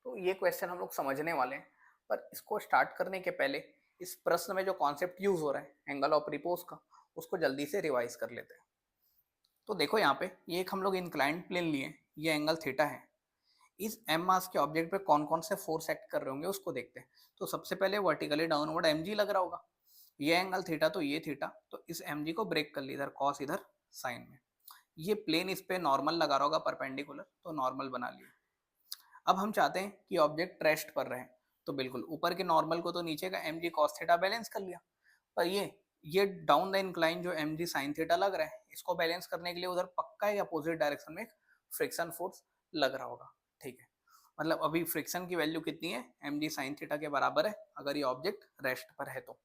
तो ये क्वेश्चन हम लोग समझने वाले हैं, पर इसको स्टार्ट करने के पहले इस प्रश्न में जो कॉन्सेप्ट यूज हो रहा है एंगल ऑफ रिपोज का, उसको जल्दी से रिवाइज कर लेते हैं। तो देखो यहाँ पे ये एक हम लोग इंक्लाइंड प्लेन लिए, ये एंगल थीटा है। इस एम मास के ऑब्जेक्ट पे कौन कौन से फोर्स एक्ट कर रहे होंगे उसको देखते हैं। तो सबसे पहले वर्टिकली डाउनवर्ड एम लग रहा होगा, ये एंगल थीटा तो ये थीटा, तो इस एम को ब्रेक कर लिया, इधर कॉस इधर साइन में। ये प्लेन इस पे नॉर्मल लगा रहा होगा परपेंडिकुलर, तो नॉर्मल बना लिया। अब हम चाहते हैं कि ऑब्जेक्ट रेस्ट पर रहे, तो बिल्कुल ऊपर के नॉर्मल को तो नीचे का M G cos theta balance कर लिया। पर ये डाउन द इंक्लाइन जो एम जी साइन थीटा लग रहा है, इसको बैलेंस करने के लिए उधर पक्का ही अपोजिट डायरेक्शन में एक फ्रिक्शन फोर्स लग रहा होगा। ठीक है, मतलब अभी फ्रिक्शन की वैल्यू कितनी है, एम जी साइन थीटा के बराबर है अगर ये ऑब्जेक्ट रेस्ट पर है तो।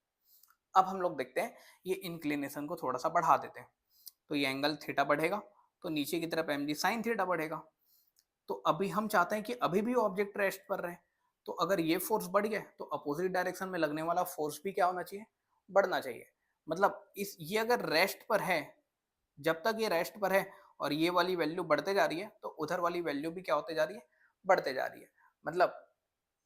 अब हम लोग देखते हैं ये इंक्लिनेशन को थोड़ा सा बढ़ा देते हैं, तो ये एंगल थीटा बढ़ेगा, तो नीचे की तरफ एम जी साइन थीटा बढ़ेगा। तो अभी हम चाहते हैं कि अभी भी ऑब्जेक्ट रेस्ट पर रहे, तो अगर ये फोर्स बढ़ गया तो अपोजिट डायरेक्शन में लगने वाला फोर्स भी क्या होना चाहिए, बढ़ना चाहिए। मतलब इस ये अगर रेस्ट पर है, जब तक ये रेस्ट पर है और ये वाली वैल्यू बढ़ते जा रही है, तो उधर वाली वैल्यू भी क्या होते जा रही है, बढ़ते जा रही है। मतलब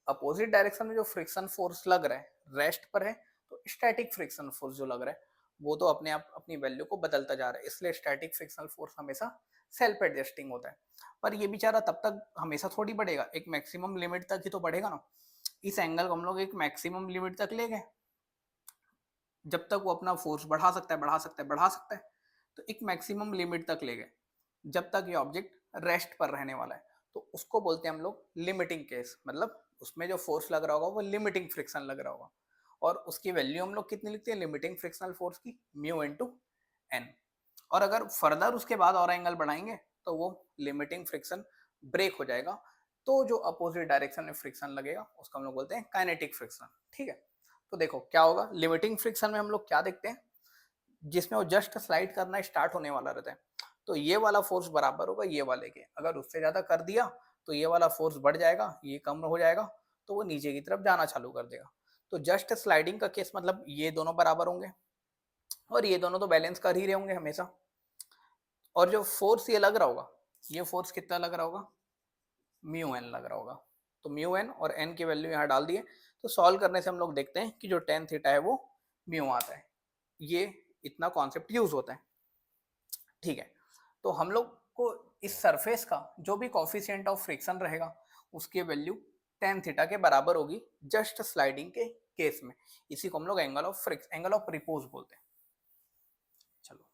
अपोजिट डायरेक्शन में जो फ्रिक्शन फोर्स लग रहा है रेस्ट पर है, तो स्टैटिक फ्रिक्शन फोर्स जो लग रहा है वो तो अपने आप अपनी वैल्यू को बदलता जा रहा है, इसलिए स्टैटिक फ्रिक्शनल फोर्स हमेशा सेल्फ एडजस्टिंग होता है। पर ये बेचारा तब तक हमेशा थोड़ी बढ़ेगा, एक मैक्सिमम लिमिट तक ही तो बढ़ेगा ना। इस एंगल को हम लोग एक मैक्सिमम लिमिट तक ले गए, जब तक वो अपना फोर्स बढ़ा सकता है बढ़ा सकता है बढ़ा सकता है, तो एक मैक्सिमम लिमिट तक ले गए जब तक ये ऑब्जेक्ट रेस्ट पर रहने वाला है, तो उसको बोलते हैं हम लोग लिमिटिंग केस। मतलब उसमें जो फोर्स लग रहा होगा वो लिमिटिंग फ्रिक्शन लग रहा होगा, और उसकी वैल्यू हम लोग कितनी लिखते हैं लिमिटिंग फ्रिक्शनल फोर्स की, म्यू इनटू एन। और अगर फर्दर उसके बाद और एंगल बढ़ाएंगे तो वो लिमिटिंग फ्रिक्शन ब्रेक हो जाएगा, तो जो अपोजिट डायरेक्शन में फ्रिक्शन लगेगा उसको हम लोग बोलते हैं काइनेटिक फ्रिक्शन। ठीक है, तो देखो क्या होगा, लिमिटिंग फ्रिक्शन में हम लोग क्या देखते हैं, जिसमें वो जस्ट स्लाइड करना स्टार्ट होने वाला रहता है, तो ये वाला फोर्स बराबर होगा ये वाले के, अगर उससे ज्यादा कर दिया तो ये वाला फोर्स बढ़ जाएगा, ये कम हो जाएगा, तो वो नीचे की तरफ जाना चालू कर देगा। तो जस्ट स्लाइडिंग का केस मतलब ये दोनों बराबर होंगे, और ये दोनों तो बैलेंस कर ही रहे होंगे हमेशा। और जो फोर्स ये लग रहा होगा, ये फोर्स कितना लग रहा होगा, म्यू एन लग रहा होगा। तो म्यू एन और एन की वैल्यू यहाँ डाल दिए, तो सॉल्व करने से हम लोग देखते हैं कि जो टेन थीटा है वो म्यू आता है। ये इतना कॉन्सेप्ट यूज होता है। ठीक है, तो हम लोग को इस सरफेस का जो भी कॉफिशिएंट ऑफ फ्रिक्शन रहेगा उसकी वैल्यू टेन थीटा के बराबर होगी जस्ट स्लाइडिंग के केस में। इसी को हम लोग एंगल ऑफ रिपोज बोलते हैं। चलो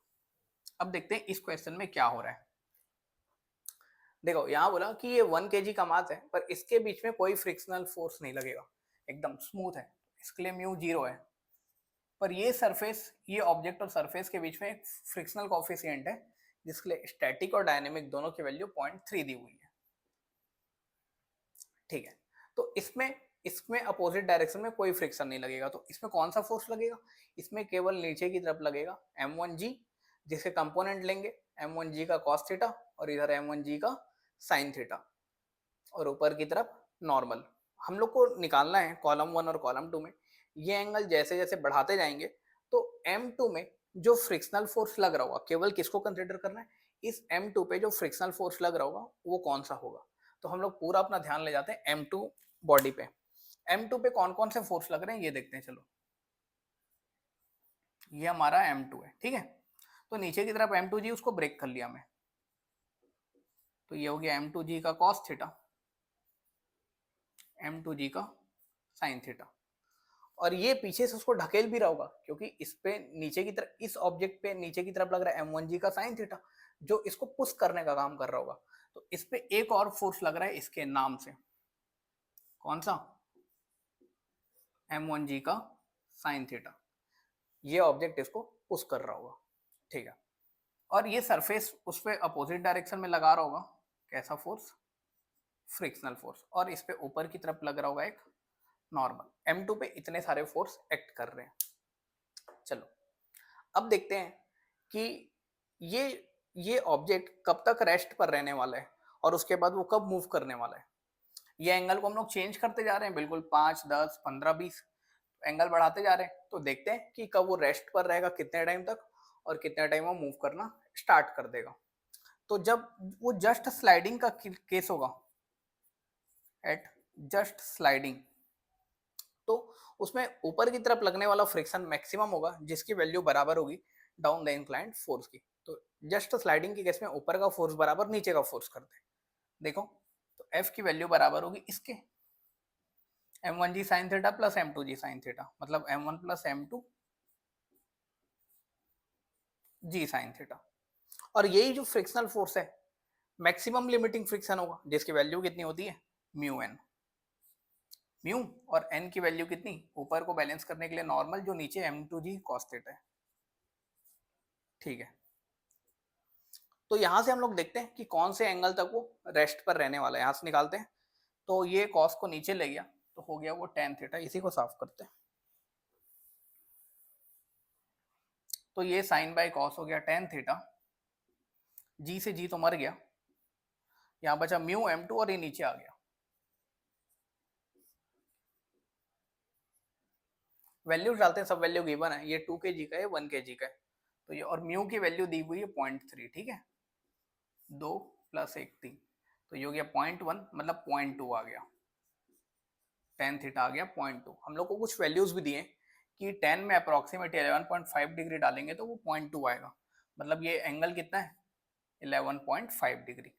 अब देखते हैं इस क्वेश्चन में क्या हो रहा है। देखो यहाँ बोला कि ये 1 kg का मास है, पर इसके बीच में कोई फ्रिक्शनल फोर्स नहीं लगेगा, एकदम स्मूथ है, इसके लिए म्यू 0 है। पर ये सरफेस, ये ऑब्जेक्ट और सरफेस के बीच में एक फ्रिक्शनल कॉफिशिएंट है, जिसके लिए स्टैटिक और डायनेमिक दोनों की वैल्यू 0.3 दी हुई है। ठीक है, तो इसमें इसमें अपोजिट डायरेक्शन में कोई फ्रिक्शन नहीं लगेगा, तो इसमें कौन सा फोर्स लगेगा, इसमें केवल नीचे की तरफ लगेगा m1g, जिसके कंपोनेंट लेंगे m1g का cos थीटा और इधर m1g का sin थीटा, और ऊपर की तरफ नॉर्मल। हम लोग को निकालना है कॉलम 1 और कॉलम 2 में ये एंगल जैसे जैसे बढ़ाते जाएंगे, तो m2 में जो फ्रिक्शनल फोर्स लग रहा होगा, केवल किसको कंसिडर करना है, इस m2 पे जो फ्रिक्शनल फोर्स लग रहा होगा वो कौन सा होगा। तो हम लोग पूरा अपना ध्यान ले जाते हैं m2 बॉडी पे। m2 पे कौन कौन से फोर्स लग रहे हैं ये देखते हैं। चलो ये हमारा m2 है, ठीक है, तो नीचे की तरफ m2g उसको ब्रेक कर लिया मैं, तो ये हो गया m2g का cos थीटा, m2g का sin थीटा। और ये पीछे से उसको ढकेल भी रहा होगा, क्योंकि इस पे नीचे की तरफ, इस ऑब्जेक्ट पे नीचे की तरफ लग रहा है m1g का sin थीटा, जो इसको पुश करने का काम कर रहा होगा। तो इस पे एक और फोर्स लग रहा है इसके नाम से, कौन सा, m1g का sin थीटा, ये ऑब्जेक्ट इसको पुश कर रहा होगा। ठीक है, और ये सरफेस उस पे अपोजिट डायरेक्शन में लगा रहा होगा, कैसा फोर्स, फ्रिक्शनल फोर्स, और इस पे ऊपर की तरफ लग रहा होगा एक नॉर्मल। m2 पे इतने सारे फोर्स एक्ट कर रहे हैं। चलो अब देखते हैं कि ये ये ऑब्जेक्ट कब तक रेस्ट पर रहने वाला है और उसके बाद वो कब मूव करने वाला है। ये एंगल को हम लोग चेंज करते जा रहे हैं, बिल्कुल 5, 10, 15, 20 एंगल बढ़ाते जा रहे हैं, तो देखते हैं कि कब वो रेस्ट पर रहेगा कितने टाइम तक, और कितने टाइम वो मूव करना स्टार्ट कर देगा। तो जब वो जस्ट स्लाइडिंग का केस होगा एट जस्ट स्लाइडिंग, तो उसमें ऊपर की तरफ लगने वाला फ्रिक्शन मैक्सिमम होगा जिसकी वैल्यू बराबर होगी डाउन द इंक्लाइंड फोर्स की। तो जस्ट स्लाइडिंग के केस में ऊपर का फोर्स बराबर नीचे का फोर्स करते हैं। देखो तो F की वैल्यू बराबर होगी इसके m1g sin theta plus m2g sin theta, मतलब m1 plus m2 g sin theta. और यही जो फ्रिक्शनल फोर्स है मैक्सिमम लिमिटिंग फ्रिक्शन होगा जिसकी वैल्यू कितनी होती है म्यू एन। म्यू और एन की वैल्यू कितनी, ऊपर को बैलेंस करने के लिए नॉर्मल, जो नीचे m2g cos थीटा है। ठीक है, तो यहां से हम लोग देखते हैं कि कौन से एंगल तक वो रेस्ट पर रहने वाला है। यहां से निकालते हैं, तो ये कॉस को नीचे ले गया तो हो गया वो टेन थीटा। इसी को साफ करते हैं, तो ये साइन बाय कॉस हो गया टेन थीटा, जी से जी तो मर गया, यहां बचा म्यू m2 और ये नीचे आ गया। वैल्यू डालते हैं, सब वैल्यू गिवन है, ये 2 kg का है 1 kg का है, तो ये और म्यू की वैल्यू दी हुई है 0.3। ठीक है, 2 + 1 3, तो ये हो गया 0.1, मतलब 0.2 आ गया, टेन थीटा आ गया 0.2। हम लोग को कुछ वैल्यूज भी दिए कि 10 में अप्रोक्सीमेट 11.5 डिग्री डालेंगे तो वो 0.2 आएगा, मतलब ये एंगल कितना है 11.5 डिग्री।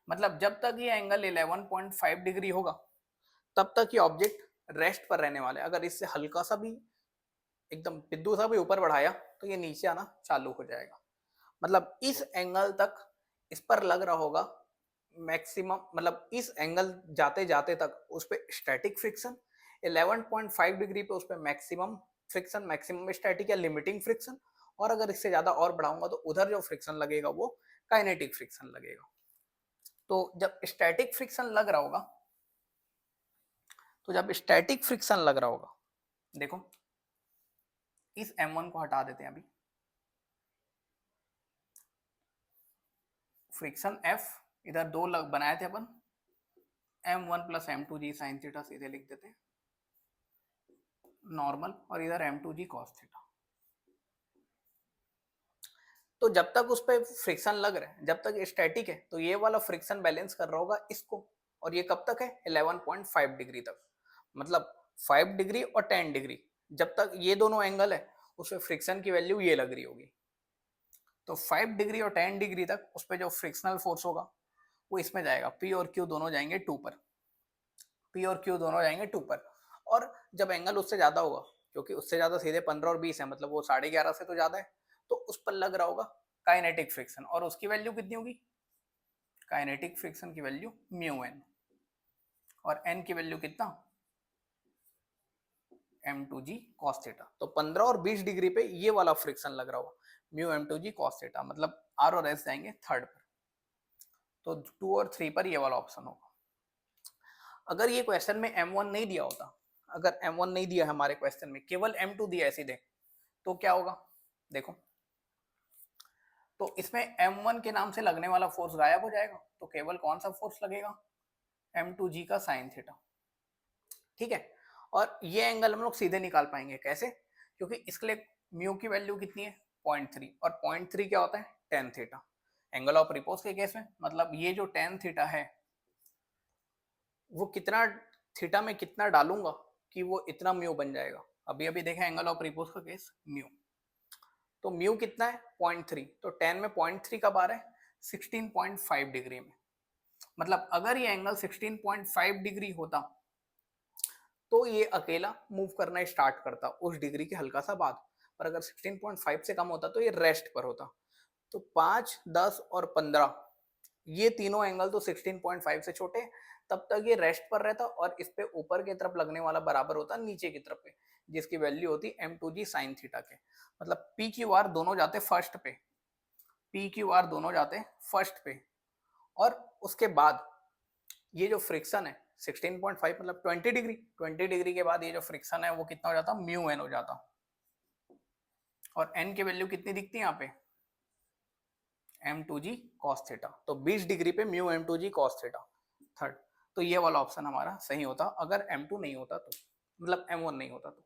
मतलब जब तक ये एंगल 11.5 डिग्री होगा तब तक ये ऑब्जेक्ट रेस्ट पर रहने वाला है। अगर इससे हल्का सा भी, एकदम बिंदु सा भी ऊपर बढ़ाया तो ये नीचे आना चालू हो जाएगा। मतलब इस एंगल तक इस पर लग रहा होगा मैक्सिमम, मतलब इस एंगल जाते जाते तक उस पर स्टैटिक फ्रिक्शन, 11.5 डिग्री पे उस पर मैक्सिमम फ्रिक्शन, मैक्सिमम स्टैटिक या लिमिटिंग फ्रिक्शन, और अगर इससे ज्यादा और बढ़ाऊंगा तो उधर जो फ्रिक्शन लगेगा वो काइनेटिक फ्रिक्शन लगेगा। तो जब स्टैटिक फ्रिक्शन लग रहा होगा, तो जब स्टैटिक फ्रिक्शन लग रहा होगा, देखो इस m1 को हटा देते हैं अभी, फ्रिक्शन F इधर दो लग बनाए थे अपन, m1 + m2g sin थीटा सीधे लिख देते हैं नॉर्मल, और इधर m2g cos थीटा। तो जब तक उस पर फ्रिक्शन लग रहा है, जब तक स्टैटिक है, तो ये वाला फ्रिक्शन बैलेंस कर रहा होगा इसको, और ये कब तक है 11.5 डिग्री तक, मतलब 5 डिग्री और 10 डिग्री, जब तक ये दोनों एंगल है उस पर फ्रिक्शन की वैल्यू ये लग रही होगी। तो 5 डिग्री और 10 डिग्री तक उस पर जो फ्रिक्शनल फोर्स होगा वो इसमें जाएगा, P और Q दोनों जाएंगे 2 पर, P और Q दोनों जाएंगे 2 पर। और जब एंगल उससे ज्यादा होगा, क्योंकि उससे ज्यादा सीधे 15 और 20 है, मतलब वो 11.5 से तो ज्यादा है, तो उस पर लग रहा होगा काइनेटिक फ्रिक्शन, और उसकी वैल्यू कितनी होगी, काइनेटिक फ्रिक्शन की वैल्यू म्यू एन, और एन की वैल्यू कितना m2g cos थीटा। तो 15 और 20 डिग्री पे ये वाला फ्रिक्शन लग रहा होगा म्यू m2g cos थीटा, मतलब r और s जाएंगे थर्ड पर, तो 2 और 3 पर ये वाला ऑप्शन होगा। अगर ये क्वेश्चन में m1 नहीं दिया होता, अगर m1 नहीं दिया हमारे क्वेश्चन में, केवल m2 दिया है सीधे, तो क्या होगा देखो, तो इसमें m1 के नाम से लगने वाला फोर्स गायब हो जाएगा, तो केवल कौन सा फोर्स लगेगा m2g का sin थीटा। ठीक है, और ये एंगल हम लोग सीधे निकाल पाएंगे, कैसे, क्योंकि इसके लिए म्यू की वैल्यू कितनी है 0.3, और 0.3 क्या होता है tan theta, angle of repose के केस में, मतलब ये जो टेन थीटा है वो कितना थीटा में कितना डालूंगा कि वो इतना म्यू बन जाएगा। अभी अभी देखा एंगल ऑफ रिपोज का केस म्यू, तो म्यू कितना है 0.3, तो 10 में 0.3 कब आ रहा है 16.5 डिग्री में। मतलब अगर ये एंगल 16.5 डिग्री होता तो ये अकेला मूव करना स्टार्ट करता उस डिग्री के हल्का सा बाद, पर अगर 16.5 से कम होता तो ये रेस्ट पर होता। तो 5, 10 और 15 ये तीनों एंगल तो 16.5 से छोटे, तब तक ये रेस्ट पर रहता, और इस पे ऊपर की तरफ लगने वाला बराबर होता नीचे की तरफ पे, जिसकी वैल्यू होती m2g sin थीटा के। मतलब p q r दोनों जाते फर्स्ट पे, p q r दोनों जाते फर्स्ट पे, और उसके बाद ये जो फ्रिक्शन है 16.5 मतलब 20 डिग्री, 20 डिग्री के बाद ये जो फ्रिक्शन है वो कितना हो जाता म्यू एन हो जाता, और एन की वैल्यू कितनी दिखती है यहाँ पे m2g cos थीटा। तो 20 डिग्री पे mu m2g cos theta third, तो ये वाला ऑप्शन हमारा सही होता अगर m2 नहीं होता तो, मतलब m1 नहीं होता तो।